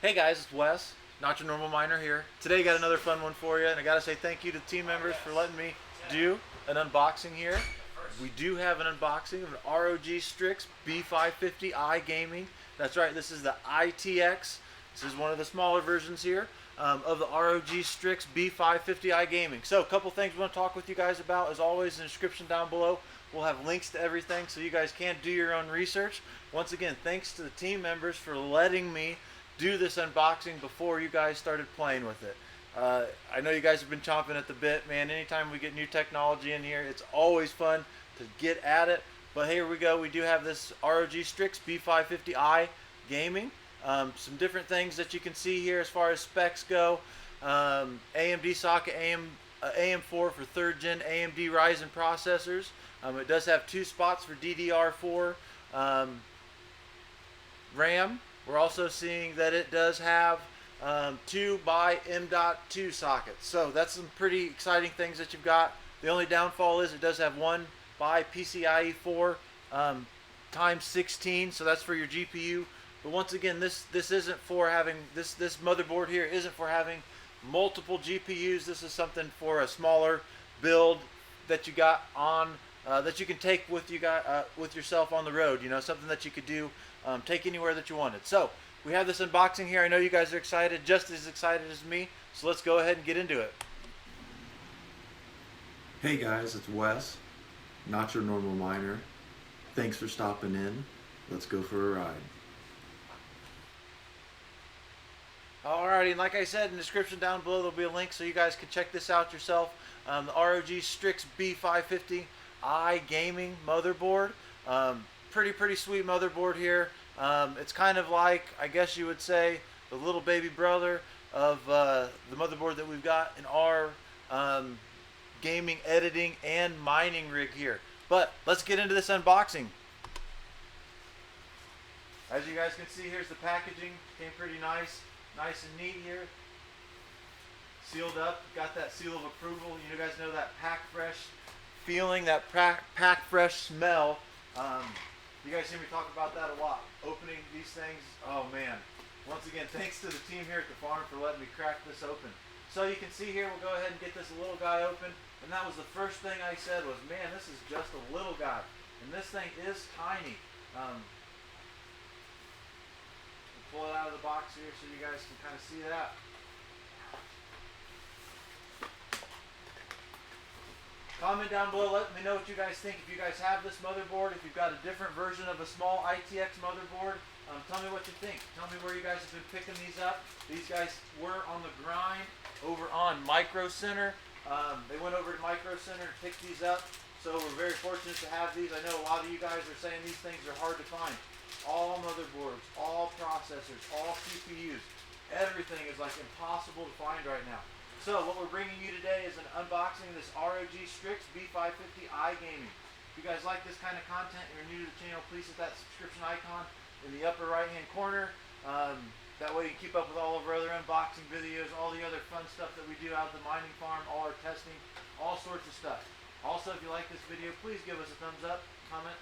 Hey guys, it's Wes, not your normal miner here. Today got another fun one for you, and I gotta say thank you to team members for letting me do an unboxing here. We do have an unboxing of an ROG STRIX B550-I Gaming. That's right, this is the ITX. This is one of the smaller versions here of the ROG STRIX B550-I Gaming. So a couple things we want to talk with you guys about. As always, in the description down below, we'll have links to everything so you guys can do your own research. Once again, thanks to the team members for letting me do this unboxing before you guys started playing with it. I know you guys have been chomping at the bit, man. Anytime we get new technology in here, it's always fun to get at it. But here we go. We do have this ROG STRIX B550-I Gaming. Some different things that you can see here as far as specs go. AMD socket, AM4 for 3rd gen AMD Ryzen processors. It does have 2 spots for DDR4 RAM. We're also seeing that it does have 2 by M.2 sockets. So that's some pretty exciting things that you've got. The only downfall is it does have 1 by PCIe 4 times 16. So that's for your GPU. But once again, this isn't for having, this motherboard here isn't for having multiple GPUs. This is something for a smaller build that you got on, that you can take with you with yourself on the road. You know, something that you could do, take anywhere that you wanted. So we have this unboxing here. I know you guys are excited, just as excited as me. So let's go ahead and get into it. Hey guys, it's Wes, not your normal miner. Thanks for stopping in. Let's go for a ride. Alrighty, and like I said, in the description down below there'll be a link so you guys can check this out yourself. The ROG STRIX B550-I Gaming motherboard. Pretty sweet motherboard here. It's kind of like, I guess you would say, the little baby brother of the motherboard that we've got in our gaming, editing, and mining rig here. But let's get into this unboxing. As you guys can see, here's the packaging. Came pretty nice and neat here. Sealed up, got that seal of approval. You guys know that pack fresh feeling, that pack fresh smell. You guys hear me talk about that a lot. Opening these things, oh man. Once again, thanks to the team here at the farm for letting me crack this open. So you can see here, we'll go ahead and get this little guy open. And that was the first thing I said was, man, this is just a little guy. And this thing is tiny. Pull it out of the box here so you guys can kind of see that. Comment down below, let me know what you guys think. If you guys have this motherboard, if you've got a different version of a small ITX motherboard, tell me what you think. Tell me where you guys have been picking these up. These guys were on the grind over on Micro Center. They went over to Micro Center to pick these up. So we're very fortunate to have these. I know a lot of you guys are saying these things are hard to find. All motherboards, all processors, all CPUs, everything is like impossible to find right now. So what we're bringing you today is an unboxing of this ROG STRIX B550-I Gaming. If you guys like this kind of content and you're new to the channel, please hit that subscription icon in the upper right hand corner. That way you can keep up with all of our other unboxing videos, all the other fun stuff that we do out at the mining farm, all our testing, all sorts of stuff. Also, if you like this video, please give us a thumbs up, comment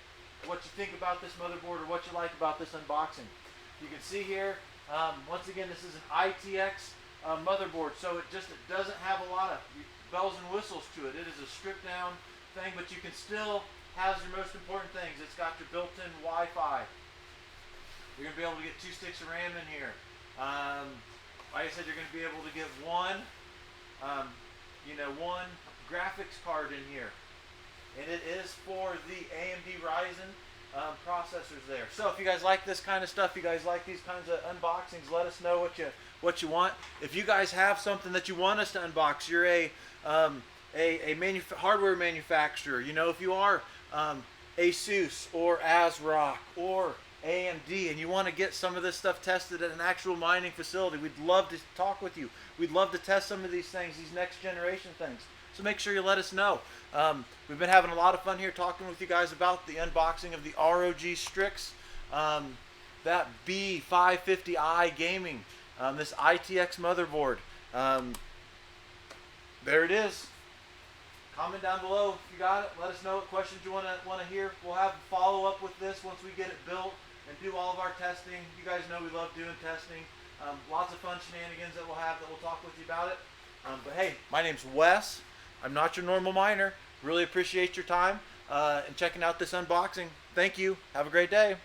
what you think about this motherboard or what you like about this unboxing. You can see here, once again, this is an ITX motherboard, so it doesn't have a lot of bells and whistles to it. It is a stripped down thing, but you can still have your most important things. It's got your built-in Wi-Fi. You're going to be able to get 2 sticks of RAM in here. Like I said, you're going to be able to get one graphics card in here. And it is for the AMD Ryzen processors there. So if you guys like this kind of stuff, you guys like these kinds of unboxings, let us know what you want. If you guys have something that you want us to unbox, you're a hardware manufacturer. You know, if you are ASUS or ASRock or AMD and you want to get some of this stuff tested at an actual mining facility, we'd love to talk with you. We'd love to test some of these things, these next generation things. So make sure you let us know. We've been having a lot of fun here talking with you guys about the unboxing of the ROG STRIX, that B550-I Gaming, this ITX motherboard. There it is. Comment down below if you got it. Let us know what questions you want to hear. We'll have a follow up with this once we get it built and do all of our testing. You guys know we love doing testing. Lots of fun shenanigans that we'll have that we'll talk with you about it. But hey, my name's Wes. I'm not your normal miner. Really appreciate your time and checking out this unboxing. Thank you. Have a great day.